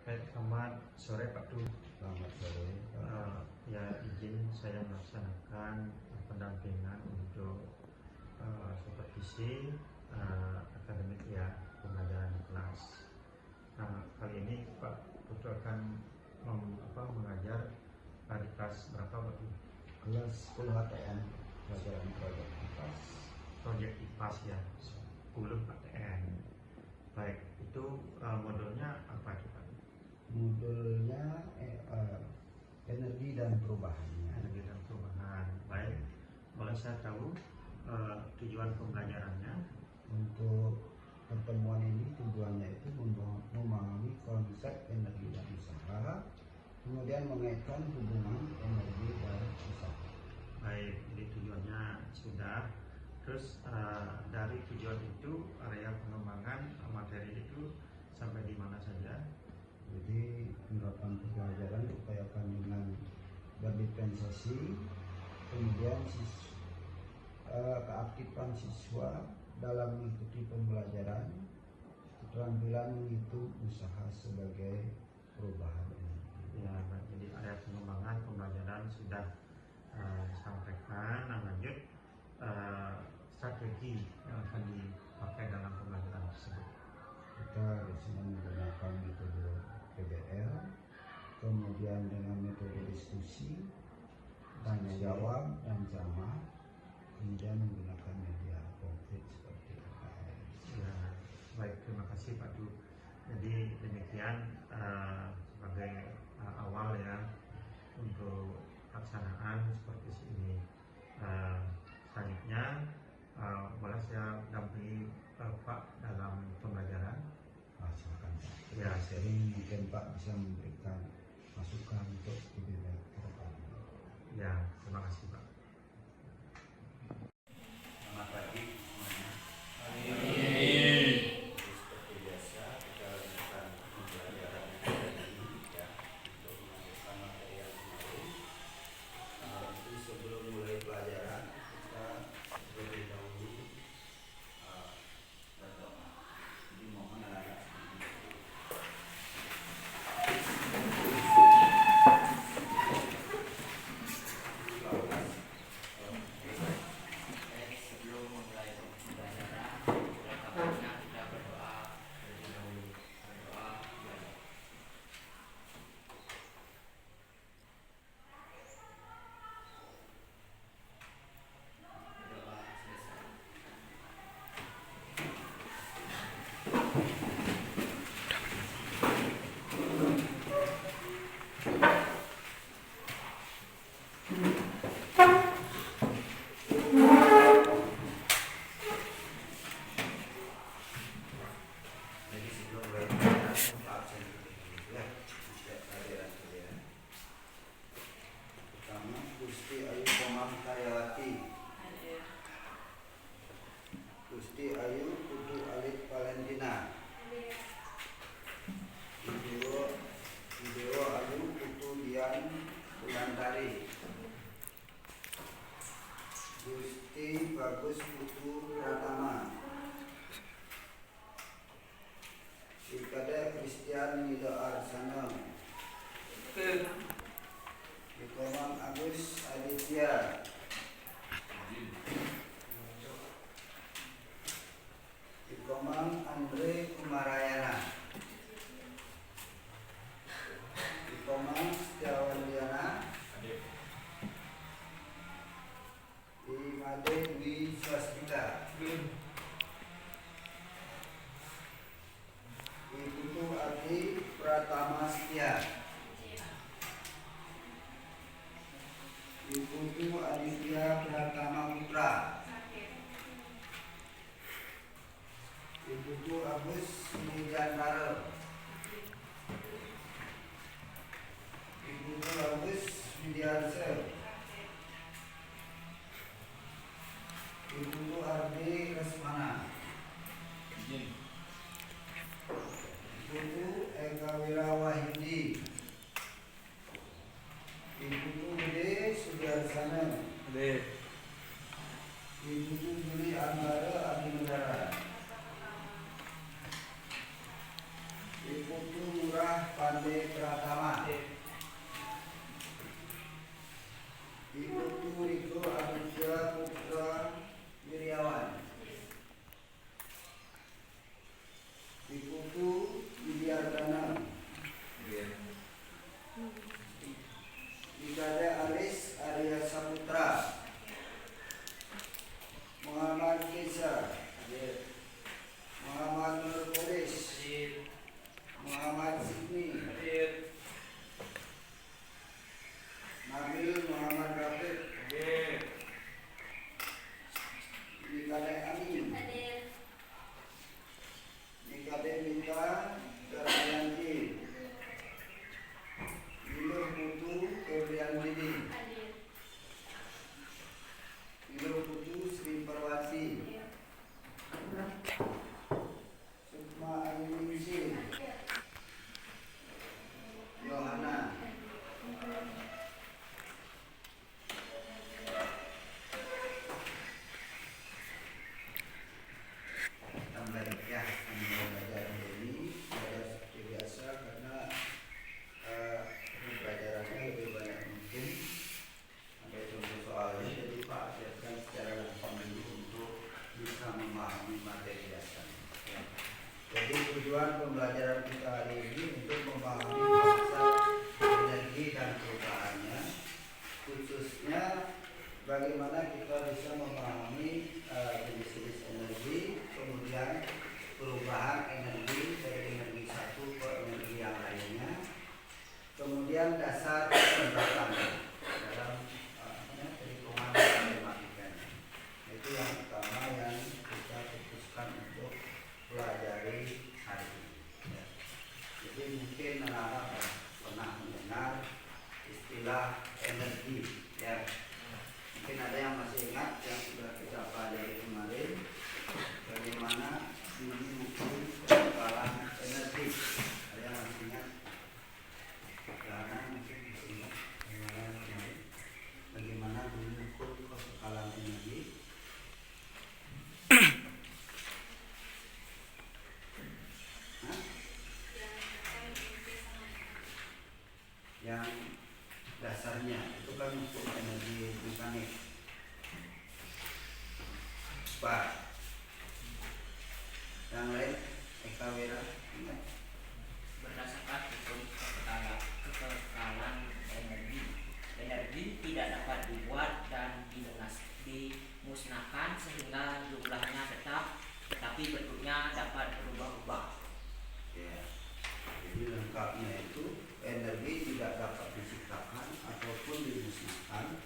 Baik, selamat sore Pak Du. Selamat sore. Ya, izin saya melaksanakan pendampingan untuk supervisi akademik ya, pembelajaran di kelas. Kali ini Pak Putu akan mengajar di kelas berapa Pak Du? Kelas 10 HTN, pelajaran proyek IPAS. Proyek IPAS ya, 10 HTN. Baik, itu modulnya apa itu Pak? Modulnya energi dan perubahannya. Energi dan perubahan. Baik, boleh saya tahu tujuan pembelajarannya? Untuk pertemuan ini tujuannya itu memahami konsep energi dan usaha, kemudian mengaitkan hubungan energi dan usaha. Baik, jadi tujuannya sudah. Terus dari tujuan itu area pengembangan materi itu sampai di mana saja? Jadi penerapan pembelajaran diupayakan dengan berdiferensiasi, kemudian keaktifan siswa dalam mengikuti pembelajaran, keterampilan menghitung usaha sebagai perubahan energi. Ya, baik. Jadi area pengembangan pembelajaran sudah disampaikan. Nah, lanjut strategi yang akan dipakai dalam pembelajaran tersebut. Kita biasanya menggunakan metode PBL, kemudian dengan metode diskusi, tanya jawab dan ceramah, kemudian menggunakan media konkret seperti KKN. Ya, baik, terima kasih Pak Du. Jadi demikian sebagai awal ya untuk pelaksanaan seperti ini. Selanjutnya boleh saya dampingi Pak dalam pembelajaran. Silakan Pak. Ya, Sering mungkin Pak bisa memberikan masukan untuk lebih baik ke depan. Ya, terima kasih Pak. Selamat pagi semuanya. Seperti biasa kita lanjutkan pembelajaran hari ini ya, untuk melanjutkan materi yang kemarin. Tapi sebelum mulai pelajaran kita terlebih dahulu berdoa. Jadi mohon anak-anak sebelum memulai pembelajaran, pertama kita berdoa terlebih dahulu. Berdoa ya. Berdoa selesai. Jadi sebelum mulai pelajaran, kita absen dulu ya, setiap pelajaran kalian. Pertama, Gusti Ayu Komang Karyawati. Gusti Ayu Putu Alit Valentina. Video Ayu Putu Dian Wulandari. Gusti Bagus Putu Pratama. Ikade Christian Nida Arsana. Dikomang Agus Aditya. Dikomang Andre Kumarayana. Dikomang Setiawandiana. Imade Dwi Swastika. Ibu Adi Pratama Setia. Ibu Aditya Pratama Putra. Ibu Agus Nijandara. Ibu Agus Widiansa. Ibu Ardi Resmana. Ibu Eka Wirawahyudi. Ibu Bude Sudiarsana. Ibu Juli Anggara Adi Negara. Ibu Lurah Pan Pande Pratama. Ibu Riko Aditya Putra Wiryawan. Ibu Widyardana. Igade Aris Arya Saputra. Muhammad Kisa. Muhammad Nur Polis. Muhammad Sidni. Nabil Muhammad Rafiq. Nikade Amin. Nikade Mita Karayanti. Ilu Putu Febrian Didi. Ilu Putu Sri Parwati. Sukma Ayu Yohana. Tambah ya, belajar ini belajar seperti biasa karena pelajarannya lebih banyak mungkin. Ada contoh soalnya, jadi Pak siapkan secara langsung dulu untuk bisa memahami materi dasar. Ya. Jadi tujuan pembelajaran kita hari ini untuk memahami konsep energi dan perubahannya, khususnya bagaimana kita bisa memahami jenis-jenis energi, kemudian perubahan energi dari energi satu ke energi yang lainnya, kemudian dasar pemberantasan dalam perhitungan matematika. Itu yang pertama yang kita fokuskan untuk pelajari hari ini. Ya. Jadi mungkin anak-anak pernah mendengar istilah energi, ya. Mungkin ada yang masih ingat yang sudah kita pelajari kemarin, bagaimana mengukur kekekalan energi. Ada yang masih ingat? Karena mungkin masih ingat bagaimana mengukur kekekalan energi. Yang dasarnya itu kan ukur energi mekanik. Pak, yang lain Eka Wira ingat? Berdasarkan hukum kekekalan energi tidak dapat dibuat dan dimusnahkan sehingga jumlahnya tetap, tetapi bentuknya dapat berubah-ubah. Ya. Jadi lengkapnya itu energi tidak dapat diciptakan ataupun dimusnahkan,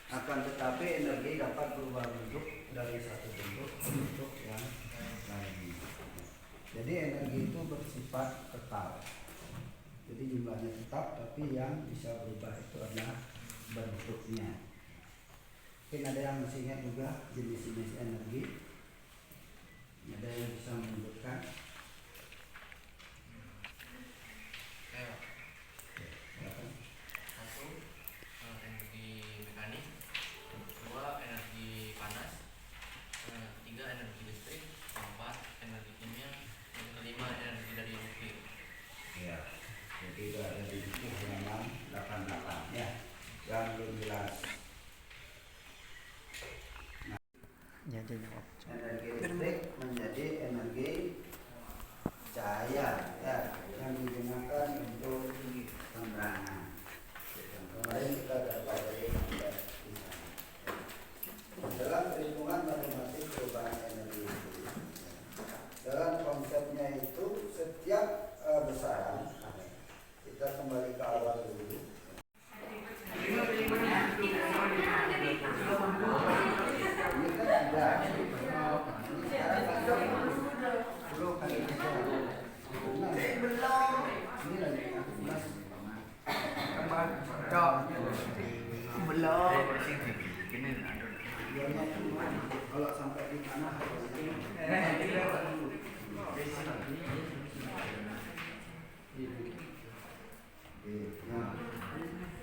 akan tetapi energi dapat berubah bentuk dari satu bentuk ke bentuk yang lain. Jadi energi itu bersifat kekal. Jadi jumlahnya tetap, tapi yang bisa berubah itu adalah bentuknya. Mungkin ada yang masih ingat juga jenis-jenis energi. Ada yang bisa menyebutkan? Satu, energi mekanik. Dua, energi panas. Tiga, energi listrik. Empat, energi kimia. Yang kelima, energi dari nuklir. Ya, jadi ada di buku halaman 88 ya, yang belum jelas. Ya, jawab. Energi listrik menjadi energi cahaya ya, yang digunakan untuk penerangan. Kemarin kita sudah pelajari dalam perhitungan matematik perubahan energi itu. Dalam konsepnya itu setiap besaran, kita kembali ke awal dulu. Ini kan ada. Ini sekarang ada 10 kali 3. Ini lagi 11. Belum. Kalau sampai di tanah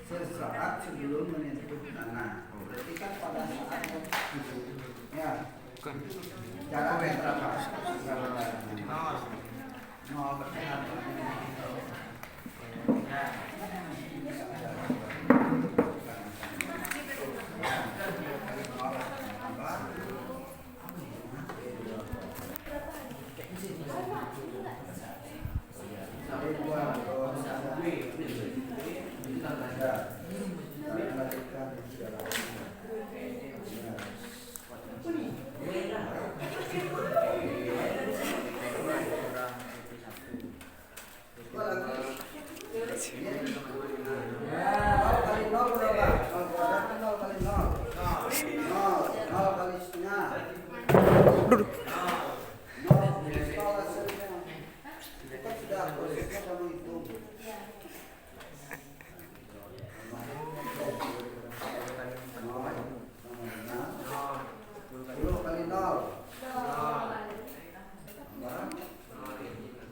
sesaat sebelum menyentuh tanah. Berarti kan pada saat itu ya jaraknya berapa? Nol.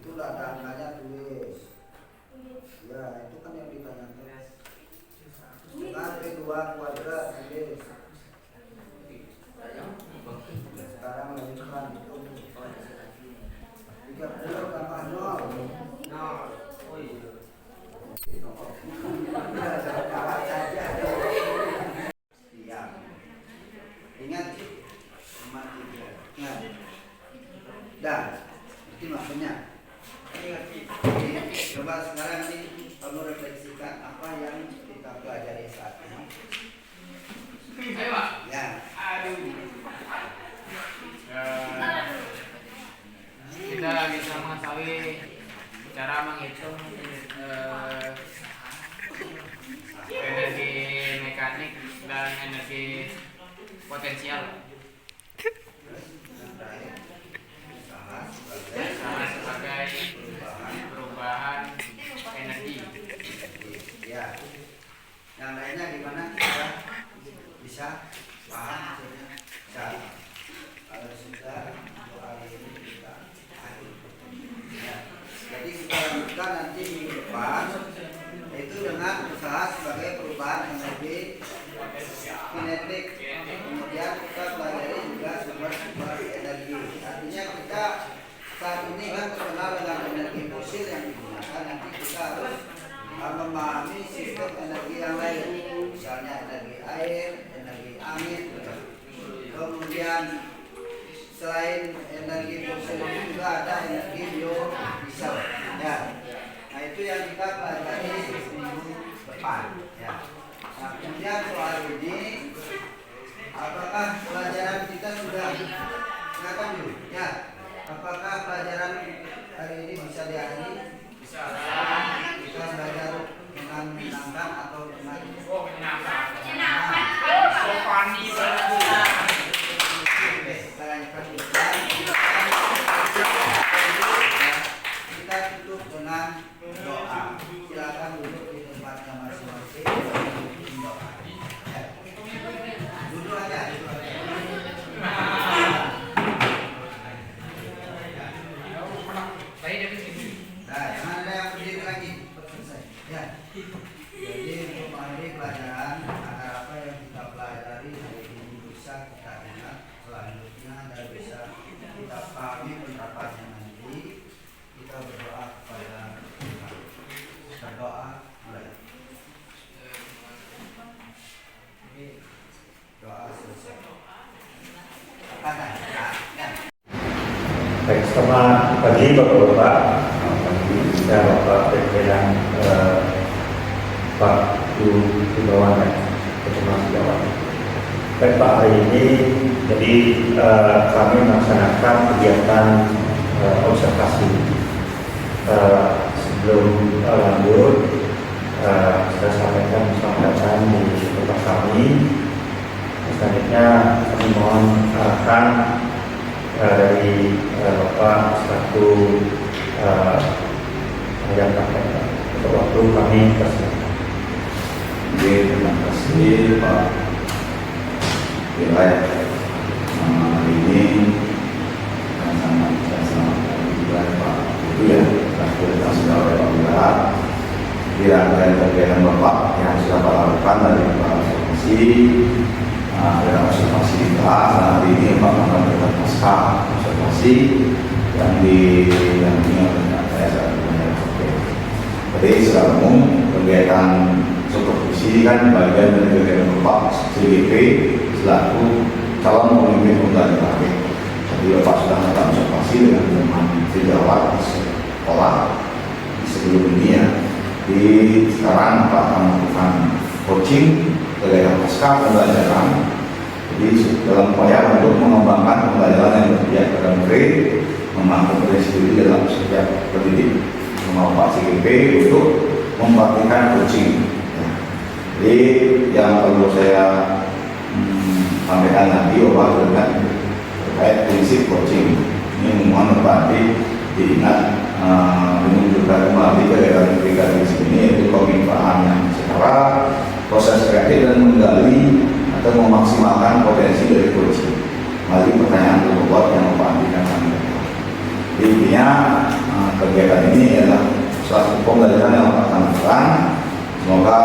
Itulah angkanya tulis. Ya, itu kan yang ditanyakan. Kedua kuadrat tulis. Sekarang lanjutkan itu. 30 tambah 0. Siap. Ingat ingat. Dan itu maksudnya. Coba sekarang ini kamu refleksikan apa yang kita pelajari saat ini. Ayo Pak. Ya. Kita bisa mengetahui cara menghitung energi mekanik dan energi potensial. Sama sebagai perubahan energi. Ya. Yang lainnya gimana? Kita bisa paham maksudnya? Bisa. Kalau sudah soal ini kita akhir. Ya. Jadi kita lanjutkan nanti minggu depan itu dengan usaha sebagai perubahan energi kinetik. Kemudian kita pelajari juga sumber-sumber energi. Artinya kita saat ini kan terkenal dengan energi fosil yang digunakan. Nanti kita harus memahami sistem energi yang lain, misalnya energi air, energi angin. Kemudian selain energi fosil itu juga ada energi biodiesel. Ya. Nah itu yang kita pelajari minggu depan. Ya. Nah kemudian soal ini, apakah pelajaran kita sudah silakan dulu? Ya. Apakah pelajaran hari ini bisa diakhiri? Bisa. Kita belajar dengan menyenangkan atau dengan Menyenangkan. Sopani berguna. Oke, kita lanjutkan dulu. Kita tutup dengan doa. Silakan duduk di tempatnya masing-masing. Doa. Duduk aja. Nah, jangan ada yang berdiri lagi. Selesai. Ya. Jadi untuk mengakhiri pelajaran agar apa yang kita pelajari hari ini bisa kita ingat selanjutnya dan bisa kita pahami penerapannya nanti. Kita berdoa kepada Tuhan. Berdoa mulai. Doa selesai. Baik, selamat pagi Bapak-Bapak. Saya Bapak Pimpinan Pak Himbauan Ketua Jawa. Baik Pak, hari ini jadi kami melaksanakan kegiatan observasi. Sebelum lanjut, saya sampaikan selamat datang di tempat kami. Selanjutnya kami mohon arahan dari Bapak selaku yang sampaikan untuk waktu kami persilakan. Terima kasih Pak Wilayah. Hari ini sangat saya selamatkan juga Pak itu ya aktivitas sudah oleh Pak Wilayah di rangkaian kegiatan Bapak yang sudah Pak lakukan dari Pak Observasi dalam observasi kita hari ini Pak melakukan pasca observasi yang didampingi oleh saya saat ini. Jadi secara umum kegiatan supervisi kan bagian dari kegiatan Bapak CGP selaku calon pemimpin pembelajaran. Jadi Bapak sudah melakukan observasi dengan teman sejawat di sekolah di sebelum ini ya. Di sekarang Bapak akan melakukan coaching kegiatan pasca pembelajaran. Jadi dalam upaya untuk mengembangkan pembelajaran yang berpihak pada murid, membangun diri dalam setiap pendidik, Pak CGP untuk mempraktikkan coaching. Jadi yang perlu saya sampaikan tadi bahwa terkait prinsip coaching ini mohon berarti diingat menunjukkan kembali kegiatan di sini yaitu kemimpinan yang secara proses kreatif dan menggali atau memaksimalkan potensi dari coaching. Melalui pertanyaan berbobot yang memperhatikan kami. Intinya kegiatan ini adalah suatu pembelajaran yang akan lakukan. Semoga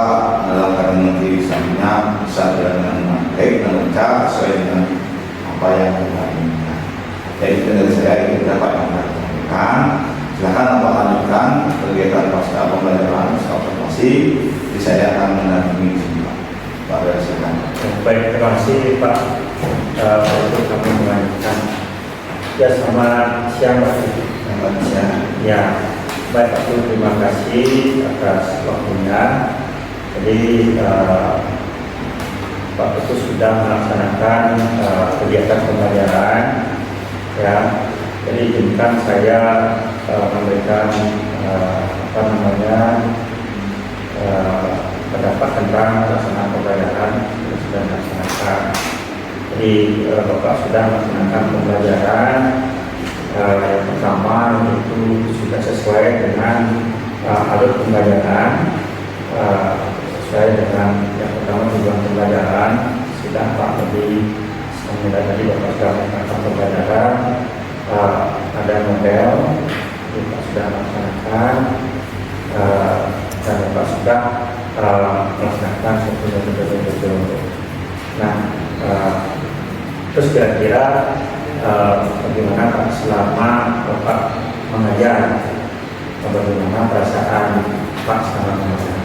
dalam keadaan nanti selanjutnya bisa berjalan dengan baik dan lancar sesuai dengan apa yang kita inginkan. Jadi dari saya itu dapat menyampaikan. Silakan Bapak lanjutkan kegiatan pasca pembelajaran observasi. Jadi saya akan mendampingi semua. Pak silakan. Baik, terima kasih Pak untuk kami melanjutkan. Ya, selamat siang Pak. Selamat siang. Ya, baik Pak, terima kasih atas waktunya. Jadi Pak itu sudah melaksanakan kegiatan pembelajaran. Ya, jadi izinkan saya memberikan pendapat tentang pelaksanaan pembelajaran yang sudah dilaksanakan. Jadi Bapak sudah melaksanakan pembelajaran yang pertama itu sudah sesuai dengan alur pembelajaran, sesuai dengan yang pertama tujuan pembelajaran. Sudah Pak tadi tadi Bapak sudah melaksanakan pembelajaran, ada model Bapak sudah melaksanakan dan Bapak sudah melaksanakan betul. Nah, terus kira-kira bagaimana Pak selama Bapak mengajar, bagaimana perasaan Pak selama mengajar?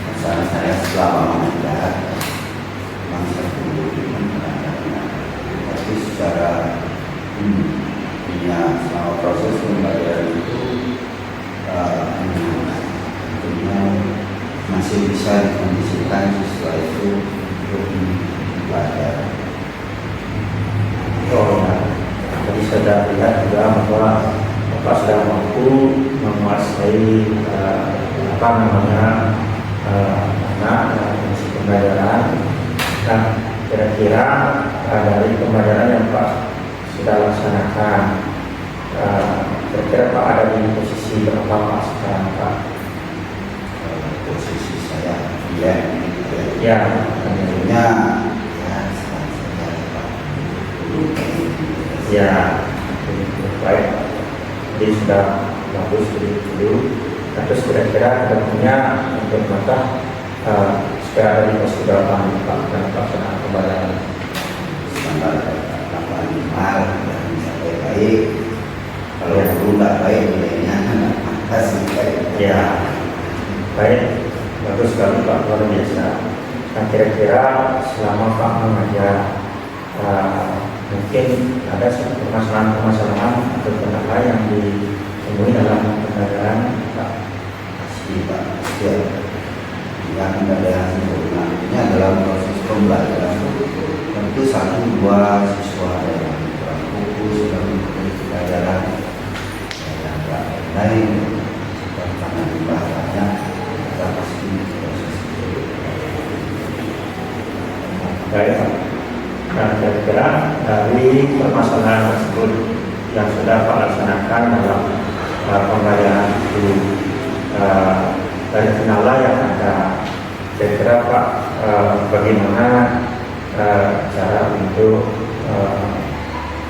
Perasaan saya selama mengajar memang satu tapi secara selama proses pembelajaran itu masih bisa dikondisikan sesuai itu untuk belajar. Oh, ya. Tadi sudah lihat juga bahwa Bapak sudah mampu menguasai anak fungsi pembelajaran. Nah, kira-kira dari pembelajaran yang Pak sudah laksanakan, kira-kira Pak ada di posisi berapa Pak sekarang Pak? Posisi saya Ya, tentunya ya, baik. Jadi sudah bagus dulu. Terus kira-kira tentunya untuk mata supaya ada di posisi berapa Pak dan pelaksanaan pembelajaran standar 85 dan sampai baik. Kalau dulu nggak baik nilainya masih baik. Ya, baik, bagus sekali Pak, luar biasa. Nah, kira-kira selama Pak mengajar mungkin ada permasalahan atau kendala yang ditemui dalam pembelajaran Pak? Pasti Pak, ya. Yang ada yang sempurnanya dalam proses pembelajaran tentu 1-2 siswa ada yang kurang fokus dalam pembelajaran, yang lain dan sangat bahasanya kita pasti proses itu. Baik Pak. Nah, kira-kira dari permasalahan tersebut yang sudah Pak laksanakan dalam pembelajaran itu, dari kendala yang ada, kira-kira Pak bagaimana cara untuk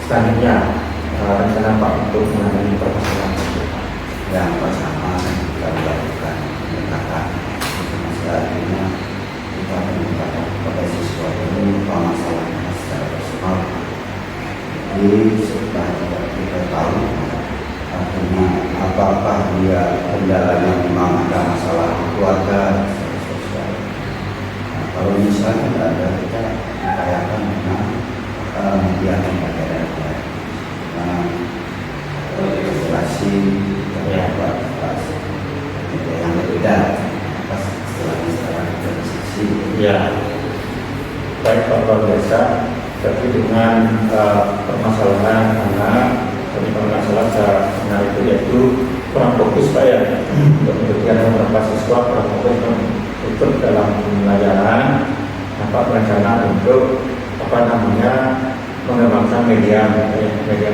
selanjutnya rencana Pak untuk menangani permasalahan tersebut? Yang pertama kita melakukan pendekatan masalahnya, kita menunjukkan kepada siswa ini masalahnya secara personal. Jadi setelah kita tahu artinya apakah dia kendalanya misalnya tidak ada kita upayakan dengan media pembelajaran regulasi pas yang berbeda pas setelah transaksi. Ya, baik Pak luar biasa. Tapi dengan permasalahan anak, tapi permasalahan secara benar itu yaitu kurang fokus Pak ya, untuk menjadikan beberapa siswa kurang fokus untuk dalam pembelajaran, berencana untuk mengembangkan media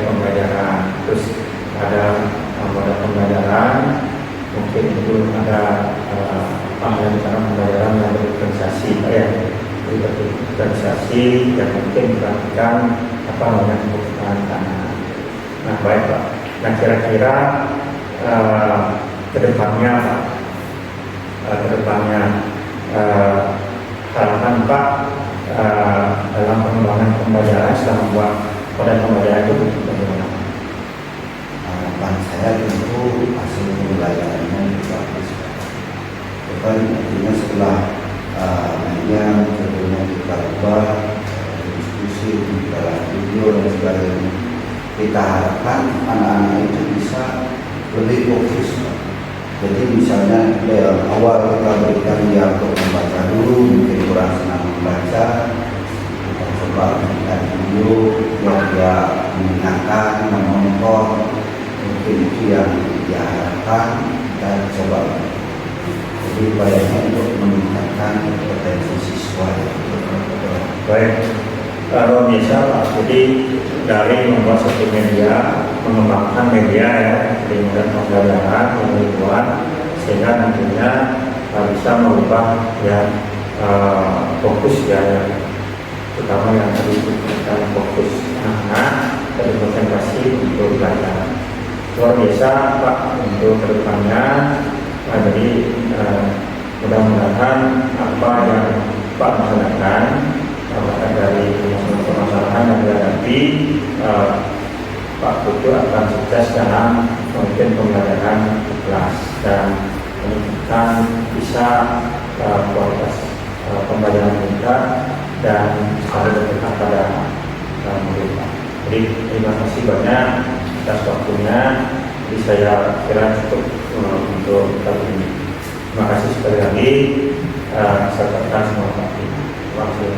pembelajaran. Terus ada moda pembelajaran, mungkin itu ada cara pembelajaran yang berorganisasi Pak ya, berorganisasi yang mungkin diperhatikan kebutuhan anak. Nah baik Pak, nah kira-kira kedepannya harapan Pak dalam pengembangan pembelajaran selama membuat pada pembelajaran itu bagaimana? Harapan saya tentu hasil pembelajarannya bagus. Bukan artinya setelah media tentunya kita ubah diskusi dalam video dan sebagainya, kita harapkan anak-anak itu bisa lebih fokus. Jadi misalnya awal kita berikan dia untuk membaca dulu, mungkin kurang senang membaca, kita coba berikan video yang dia mendengarkan, menonton, mungkin itu yang diharapkan, kita coba. Jadi upayanya untuk meningkatkan kompetensi siswa. Baik, kalau bisa Pak, jadi dari membuat satu media, mengembangkan media ya, di model pembelajaran yang dibuat, sehingga nantinya bisa merubah ya fokus ya, terutama yang tadi kita fokus anak dan konsentrasi untuk belajar. Luar biasa Pak untuk kedepannya. Jadi mudah-mudahan apa yang Pak laksanakan dari permasalahan yang dihadapi, Pak Putu akan sukses dalam memimpin pembelajaran kelas dan meningkatkan bisa kualitas pembelajaran kita dan selalu berpihak pada murid. Jadi terima kasih banyak atas waktunya. Jadi saya kira cukup untuk kali ini. Terima kasih sekali lagi. Saya katakan semua Pak. Terima kasih.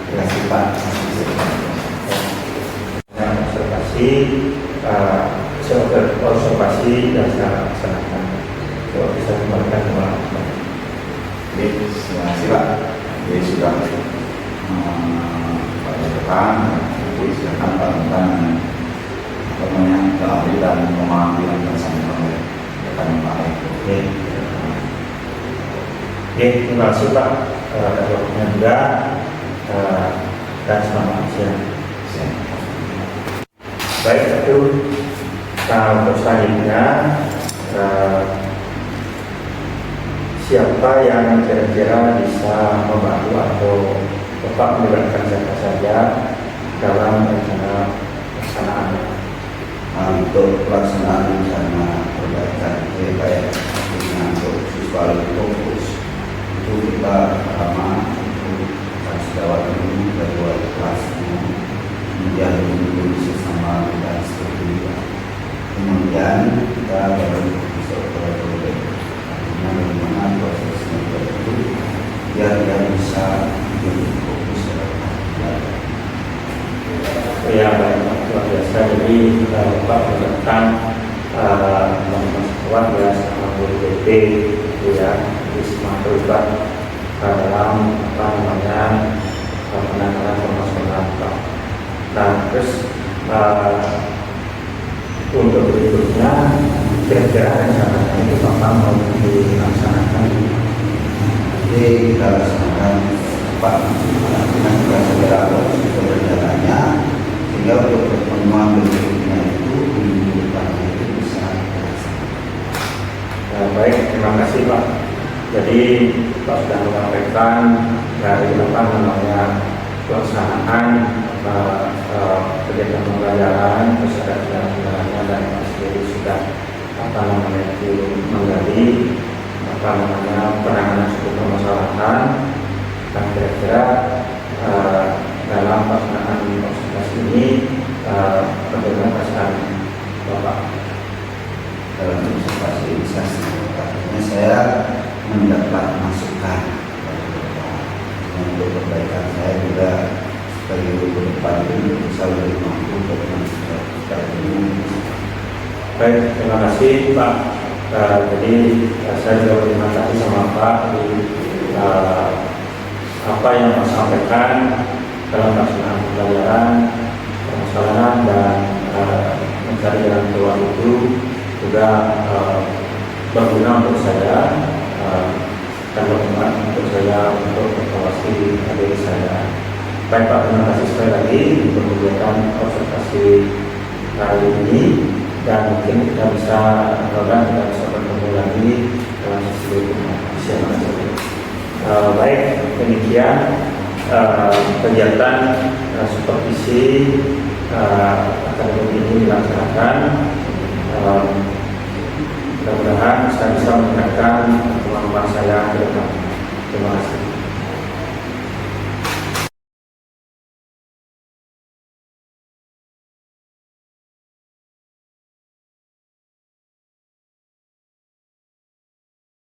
Terima kasih Pak. Observasi dan saya laksanakan. Kalau bisa kembalikan ke Pak. Terima kasih Pak. Jadi sudah pada depan, jadi silakan Pak tentang keahli dan pemahaman yang bersama oleh rekan Pak. Terima kasih Pak. Dari waktunya juga dan selamat siang. Baik, itu untuk selanjutnya siapa yang kira-kira bisa membantu atau Bapak melibatkan siapa saja dalam rencana pelaksanaan? Untuk pelaksanaan rencana perbaikan baik untuk siswa lebih fokus itu kita pertama untuk sejawat ini kedua kelasnya, kemudian mengikuti sesama dan seterusnya, kemudian kita baru bisa berproses artinya bagaimana prosesnya itu biar dia bisa lebih fokus dalam Ya baik, luar biasa. Jadi Bapak melakukan memperkuat ya sama BPP itu ya, bisa terlibat dalam penanganan pemasaran Pak. Nah terus untuk berikutnya kira-kira rencananya itu Bapak mau dilaksanakan? Jadi kita laksanakan Pak, dengan kita segera berjalannya sehingga untuk pertemuan berikutnya itu minggu depannya itu bisa dilaksanakan. Baik, terima kasih Pak. Jadi Pak sudah menyampaikan dari pelaksanaan kegiatan pembelajaran, terus ada jalan-jalannya dan Pak sendiri sudah menggali penanganan suatu permasalahan untuk perbaikan saya juga sebagai guru ke depan ini bisa lebih mampu untuk secara umum. Baik, terima kasih Pak. Jadi saya juga berterima kasih sama Pak di apa yang Pak sampaikan dalam pelaksanaan pembelajaran, permasalahan dan mencari jalan keluar itu juga berguna untuk saya dan berguna untuk saya untuk mengawasi adik saya. Baik Pak, terima kasih sekali lagi untuk kegiatan observasi hari ini dan mungkin kita bisa bertemu lagi dalam sesi berikutnya. Terima kasih. Baik, demikian kegiatan supervisi akademik ini dilaksanakan. Mudah-mudahan saya bisa meningkatkan kemampuan saya